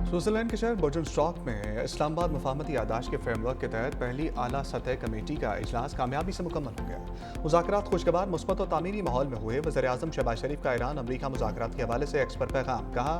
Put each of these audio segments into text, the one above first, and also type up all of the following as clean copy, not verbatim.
Switzerland के शहर बर्जनस्टॉक में इस्लामाबाद मुफाहमती याददाश्त के फ्रेमवर्क के तहत पहली आला सतह कमेटी का इजलास कामयाबी से मुकम्मल हो गया। मुज़ाकरात खुशगवार, मुस्बत और तामीरी माहौल में हुए। वज़ीर-ए-आज़म शहबाज शरीफ का ईरान अमरीका मुज़ाकरात के हवाले से एक्स पर पैगाम। कहा,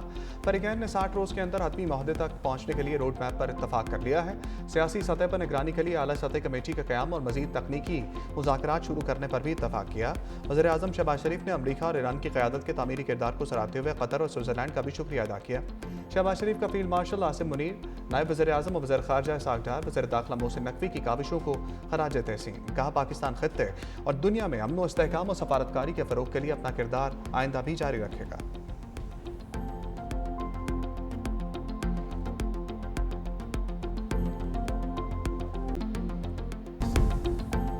फरीकैन ने 60 रोज़ के अंदर हतमी माहदे तक पहुंचने के लिए रोड मैप पर इत्तफाक कर लिया है। सियासी सतह पर निगरानी के लिए आला सतह कमेटी का क़याम और मज़ीद तकनीकी मुज़ाकरात शुरू करने पर भी इत्तफाक किया। वज़ीर-ए-आज़म शहबाज शरीफ ने अमरीका और ईरान की क़यादत के तामीरी किरदार को सराहते हुए कतर और स्विट्जरलैंड का भी शुक्रिया अदा किया। शहबाज शरीफ का फील्ड मार्शल आसिम मुनीर, नायब वज़ीर-ए-आज़म और वज़ीर ख़ारजा इसहाक़ डार, वज़ीर दाखिला मोहसिन नकवी की काविशों को ख़राज तहसीन। कहा, पाकिस्तान खित्ते और दुनिया में अमन व इस्तेहकाम और सफारतकारी के फ़रोग़ के लिए अपना किरदार आइंदा भी जारी रखेगा।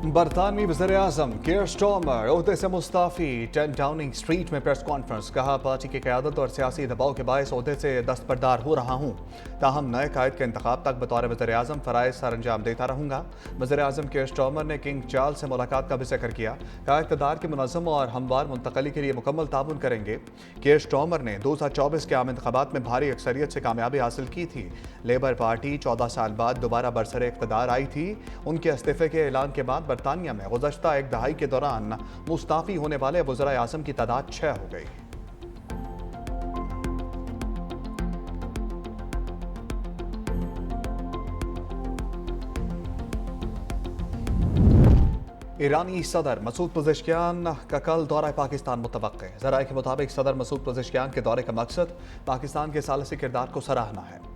बरतानवी वज़ीर-ए-आज़म कीर स्टारमर ओहदे से मुस्ताफ़ी। 10 डाउनिंग स्ट्रीट में प्रेस कॉन्फ्रेंस। कहा, पार्टी की क़यादत और सियासी दबाव के बायस ओहदे से दस्तबरदार हो रहा हूँ। ताहम नए कायद के इंतखाब तक बतौर वज़ीर-ए-आज़म फ़राइज़ सर अंजाम देता रहूँगा। वज़ीर-ए-आज़म कीर स्टारमर ने किंग चार्ल्स से मुलाकात का भी जिक्र किया। कहा, इक़्तिदार की मुनज़्ज़म और हमवार मुंतक़ली के लिए मुकम्मल ताउन करेंगे। कीर स्टारमर ने 2024 के आम इंतखाबात में भारी अक्सरियत से कामयाबी हासिल की थी। लेबर पार्टी 14 साल बाद दोबारा बरसरे इक़्तिदार आई थी। उनके इस्तीफ़े के ऐलान के बाद बरतानिया में गुज़श्ता एक दहाई के दौरान मुस्ताफ़ी होने वाले वज़ीर-ए-आज़म की तादाद 6 हो गई। ईरानी सदर मसूद पज़ेश्कियान का कल दौरा पाकिस्तान मुतवक्के। ज़राए के मुताबिक सदर मसूद पज़ेश्कियान के दौरे का मकसद पाकिस्तान के सालसी किरदार को सराहना है।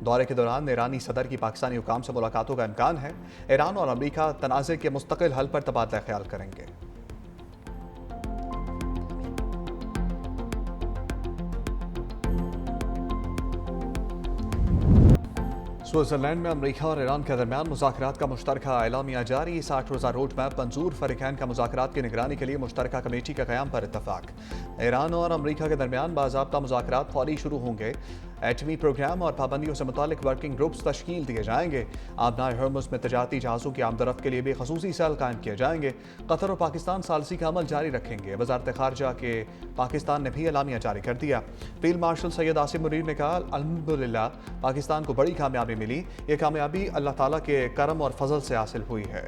दौरे के दौरान ईरानी सदर की पाकिस्तानी हुकाम से मुलाकातों का इम्कान है। ईरान और अमरीका तनाज़े के मुस्तकिल हल पर तबादला ख्याल करेंगे। स्विट्जरलैंड में अमरीका और ईरान के दरमियान मुज़ाकरात का मुश्तरका एलामिया जारी। 60 रोज़ा रोड मैप मंजूर। फरीकैन का मुज़ाकरात की निगरानी के लिए मुश्तरका कमेटी का क़याम पर इत्तफाक। ईरान और अमरीका के दरमियान बाज़ाब्ता मुज़ाकरात फौरी शुरू होंगे। एटमी प्रोग्राम और पाबंदियों से मुतालिक वर्किंग ग्रुप्स तश्कील दिए जाएंगे। आबनाए हर्मुज़ में तजारती जहाज़ों की आमदरफ्त के लिए भी खसूसी सेल कायम किए जाएंगे। कतर और पाकिस्तान सालसी का अमल जारी रखेंगे। वज़ारत ख़ारजा के पाकिस्तान ने भी एलामिया जारी कर दिया। फील्ड मार्शल सैयद आसिम मुनीर ने कहा, अल्हम्दुलिल्लाह पाकिस्तान को बड़ी कामयाबी मिली। ये कामयाबी अल्लाह ताला के करम और फजल से हासिल हुई है।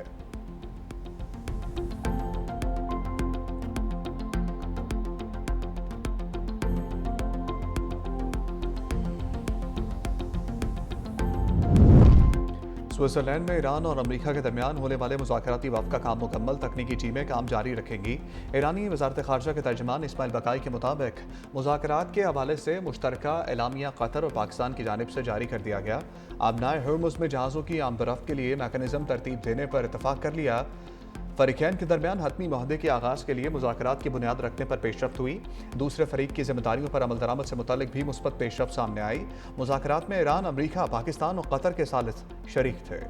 स्विट्जरलैंड में ईरान और अमरीका के दरमियान होने वाले मुज़ाकराती वफ़्त का काम मुकम्मल। तकनीकी टीमें काम जारी रखेंगी। ईरानी वज़ारत ख़ारजा के तर्जमान इस्माइल बकाई के मुताबिक मुज़ाकरात के हवाले से मुश्तरका एलामिया कतर और पाकिस्तान की जानिब से जारी कर दिया गया। आबनाए हर्मुज़ में जहाज़ों की आमदरफ्त के लिए मैकेनिज़्म तरतीब देने पर इत्तफाक कर लिया। फरीकैन के दरमियान हतमी माहदे के आगाज़ के लिए मुज़ाकरात की बुनियाद रखने पर पेशरफ्त हुई। दूसरे फरीक की जिम्मेदारियों पर अमल दरामद से मुतालिक भी मुस्बत पेशरफ्त सामने आई। मुज़ाकरात में ईरान, अमरीका, पाकिस्तान और कतर के सालिस शरीक थे।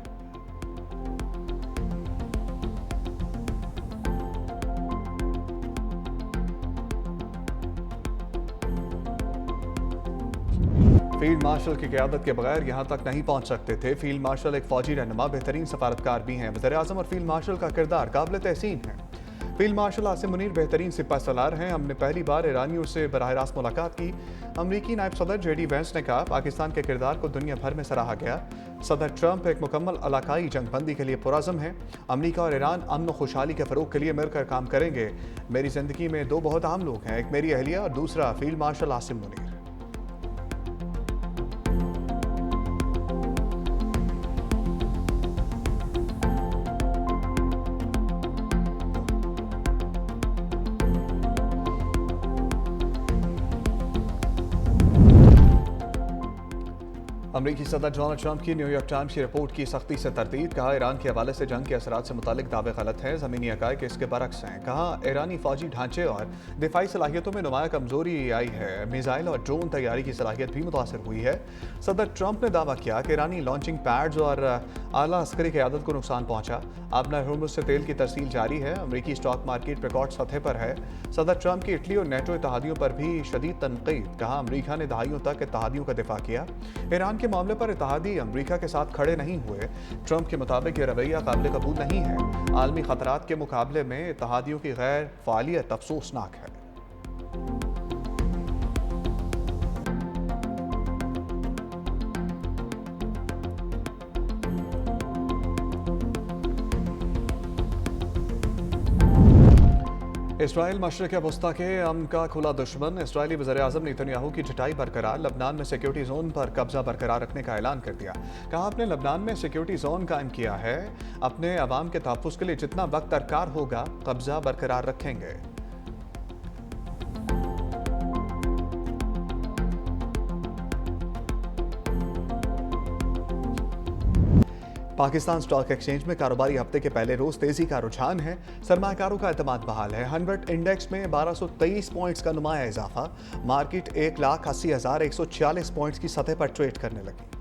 फील्ड मार्शल की क़यादत के बगैर यहाँ तक नहीं पहुँच सकते थे। फील्ड मार्शल एक फ़ौजी रहनुमा, बेहतरीन सफारतकार भी हैं। वज़ीर-ए-आज़म और फील्ड मार्शल का किरदार काबिल तहसीन है। फील्ड मार्शल आसिम मुनीर बेहतरीन सिपह सलार हैं। हमने पहली बार ईरानियों से बराह रास्त मुलाकात की। अमरीकी नायब सदर JD वैंस ने कहा, पाकिस्तान के किरदार को दुनिया भर में सराहा गया। सदर ट्रंप एक मुकम्मल इलाकाई जंगबंदी के लिए पुरज़्म हैं। अमरीका और ईरान अमन व खुशहाली के फ़रोग़ के लिए मिलकर काम करेंगे। मेरी ज़िंदगी में दो बहुत अहम लोग हैं, एक मेरी अहलिया और दूसरा फील्ड मार्शल आसिम मुनीर। अमरीकी सदर डोनाल्ड ट्रंप की न्यूयॉर्क टाइम्स की रिपोर्ट की सख्ती से तरदीद। कहा, ईरान के हवाले से जंग के असरात से मुतालिक दावे गलत हैं। ज़मीनी हक़ाइक़ इसके बरक्स हैं। कहा, ईरानी फ़ौजी ढांचे और दिफाई सलाहियतों में नुमाया कमज़ोरी आई है। मिज़ाइल और ड्रोन तैयारी की सलाहियत भी मुतासर हुई है। सदर ट्रंप ने दावा किया कि ईरानी लॉन्चिंग पैड्स और आला अस्करी क़यादत को नुकसान पहुँचा। आबना हर्मुज़ से तेल की तरसील जारी है। अमरीकी स्टॉक मार्केट रिकॉर्ड सतह पर है। सदर ट्रंप की इटली और नेटो इत्तेहादियों पर भी शदीद तनकीद। कहा, अमरीका ने दहाइयों तक इत्तेहादियों का दिफा किया। ईरान के मामले पर इत्तेहादी अमरीका के साथ खड़े नहीं हुए। ट्रंप के मुताबिक यह रवैया काबिल कबूल नहीं है। आलमी खतरात के मुकाबले में इत्तेहादियों की गैर फ़ालियत अफसोसनाक है। इसराइल मशरक़ वस्ता के अमन का खुला दुश्मन। इसराइली वज़ीर-ए-आज़म नेतन्याहू की छटाई बरकरार। लबनान में सिक्योरिटी जोन पर कब्जा बरकरार रखने का ऐलान कर दिया। कहा, आपने लबनान में सिक्योरिटी जोन कायम किया है, अपने अवाम के तहफ़्फ़ुज़ के लिए जितना वक्त दरकार होगा कब्जा बरकरार रखेंगे। पाकिस्तान स्टॉक एक्सचेंज में कारोबारी हफ्ते के पहले रोज तेजी का रुझान है। सरमाकारों का एतमाद बहाल है। 100 इंडेक्स में 1223 पॉइंट्स का नुमाया इजाफा। मार्केट 1,80,146 पॉइंट्स की सतह पर ट्रेड करने लगी।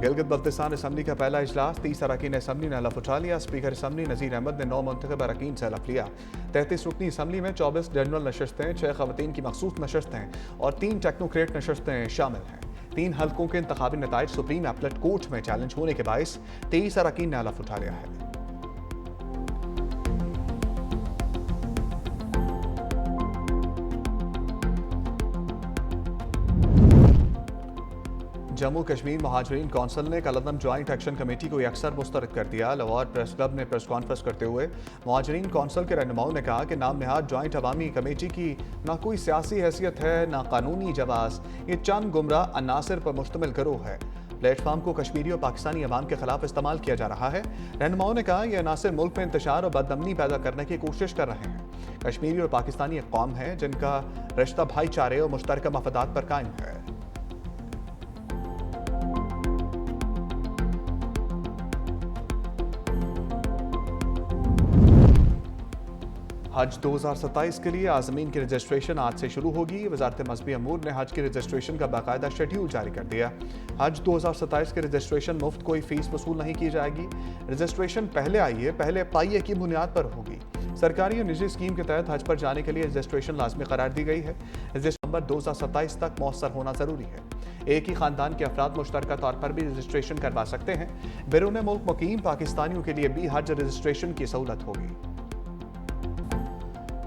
गिलगित बल्तिस्तान असम्बली का पहला इजलास। 30 अरकान असम्बली ने हलफ उठा लिया। स्पीकर असम्बली नज़ीर अहमद ने 9 मुंतखब अरकान से हलफ लिया। 33 रुकनी असम्बली में 24 जनरल नशस्तें, 6 खवातीन की मखसूस नशस्तें और 3 टेक्नोक्रेट नशस्तें शामिल हैं। 3 हल्कों के इंतखाबी नताइज सुप्रीम अपीलेट कोर्ट में चैलेंज होने के बायस 23 अरकान ने हलफ उठा लिया है। जम्मू कश्मीर महाजरीन कौंसिल ने कलअदम ज्वाइंट एक्शन कमेटी को यकसर मुस्तरद कर दिया। लाहौर प्रेस क्लब में प्रेस कॉन्फ्रेंस करते हुए महाजरीन कौंसिल के रहनुमाओं ने कहा कि नाम नहाद ज्वाइंट अवामी कमेटी की ना कोई सियासी हैसियत है, ना कानूनी जवाज़। ये चंद गुमराह अनासिर पर मुश्तमिल गिरोह है। प्लेटफॉर्म को कश्मीरी और पाकिस्तानी अवाम के खिलाफ इस्तेमाल किया जा रहा है। रहनुमाओं ने कहा, यह अनासिर मुल्क में इंतशार और बदअमनी पैदा करने की कोशिश कर रहे हैं। कश्मीरी और पाकिस्तानी एक कौम है जिनका रिश्ता भाईचारे और मुश्तरका मफादात पर कायम है। हज 2027 के लिए आज़मीन की रजिस्ट्रेशन आज से शुरू होगी। वजारत मज़हबी अमूर ने हज की रजिस्ट्रेशन का बाकायदा शेड्यूल जारी कर दिया। हज 2027 की रजिस्ट्रेशन मुफ्त, कोई फीस वसूल नहीं की जाएगी। रजिस्ट्रेशन पहले आइए पहले पाइए की बुनियाद पर होगी। सरकारी और निजी स्कीम के तहत हज पर जाने के लिए रजिस्ट्रेशन लाजमी करार दी गई है। रजिस्ट्रेशन नंबर 2027 तक मौसर होना जरूरी है। एक ही खानदान के अफराद मुश्तरका तौर पर भी रजिस्ट्रेशन करवा सकते हैं। बैरून मुल्क मुकीम पाकिस्तानियों के लिए भी हज रजिस्ट्रेशन की सहूलत होगी।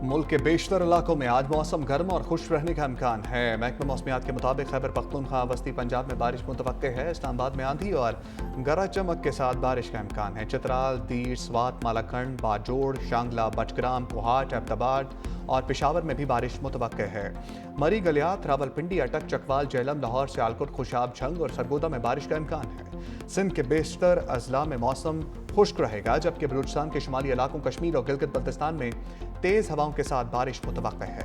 मुल्क के बेशतर इलाकों में आज मौसम गर्म और खुश रहने का इम्कान है। महकमा मौसमियात के मुताबिक खैबर पख्तूनख्वा वस्ती पंजाब में बारिश मुतवक्के है। इस्लामाबाद में आंधी और गरज चमक के साथ बारिश का इम्कान है। चित्राल, दीर, स्वात, मालाखंड, बाजोड़, शांगला, बटग्राम, कोहाट, अब्दाबाद और पेशावर में भी बारिश मुतवक्के है। मरी, गलियात, रावलपिंडी, अटक, चकवाल, जेलम, लाहौर, सियालकोट, खुशाब, झंग और सरगोदा में बारिश का इम्कान है। सिंध के बेशतर अजला में मौसम खुश्क रहेगा, जबकि बलूचिस्तान के शुमाली इलाकों, कश्मीर और गिलगित बल्तिस्तान में तेज हवाओं के साथ बारिश मुतवक्के है।